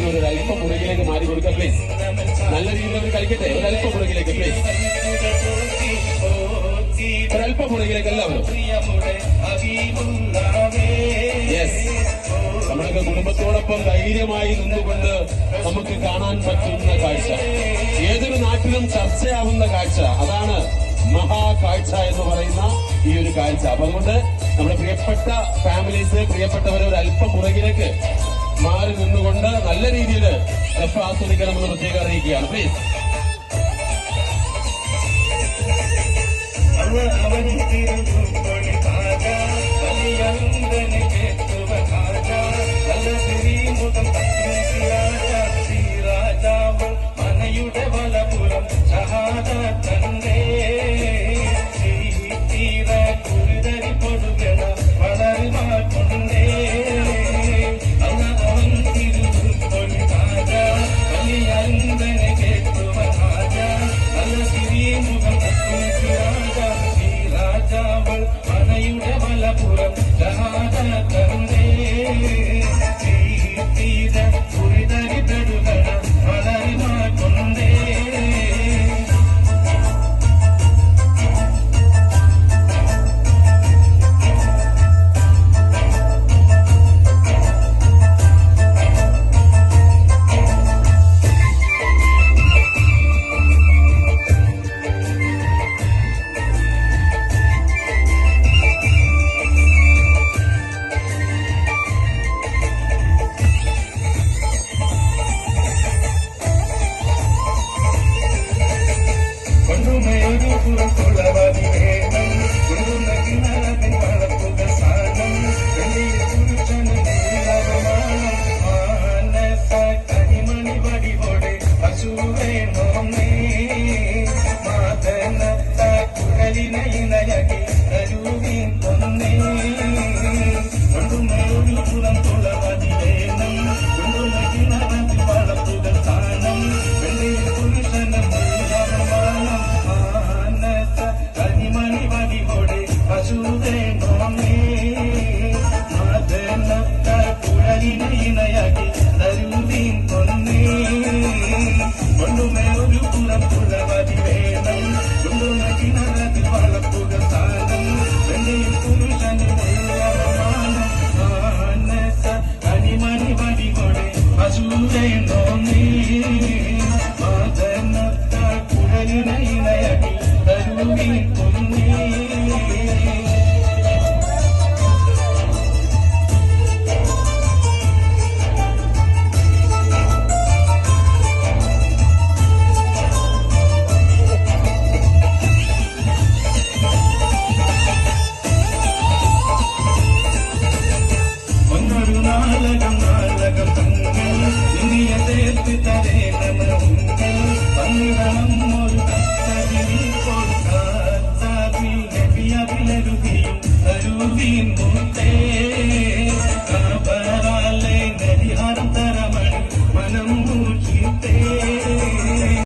കളിക്കുന്നവർ ഒരു അല്പം പുറകിലേക്ക് മാറി കൊടുക്കുക പ്ലീസ്. നല്ല രീതിയിൽ അവർ കളിക്കട്ടെ. ഒരല്പം പുറകിലേക്ക് പ്ലീസ്. ഒരല്പം പുറകിലേക്ക് എല്ലാവരും. യെസ്, നമ്മളൊക്കെ കുടുംബത്തോടൊപ്പം ധൈര്യമായി നിന്നുകൊണ്ട് നമുക്ക് കാണാൻ പറ്റുന്ന കാഴ്ച, ഏതൊരു നാട്ടിലും ചർച്ചയാവുന്ന കാഴ്ച, അതാണ് മഹാകാഴ്ച എന്ന് പറയുന്ന ഈ ഒരു കാഴ്ച. അപ്പൊ അതുകൊണ്ട് നമ്മുടെ പ്രിയപ്പെട്ട ഫാമിലീസ്, പ്രിയപ്പെട്ടവരെ ഒരു അല്പം പുറകിലേക്ക് മാറി നിന്നുകൊണ്ട് നല്ല രീതിയിൽ എഫ് ആസ്വദിക്കണമെന്ന് പ്രത്യേകം അറിയിക്കുകയാണ് പ്ലീസ്. മനയുടെ വലപുരം ഷഹാദ തന്റെ തീര കുരുതരി പൊടുകണ വളരി മാറ്റേ അവൻ തിരുപ്പൊളി കാജ കലിയന്തനെ കേട്ടുവ കാജ നല്ല സിരിമുഖം രാജ ശ്രീരാജാവൾ മനയുടെ വലപുരം ഷഹാദ തന്റെ തീര കുരുതരി പെടുകണ വളരി മാറ്റേ Moving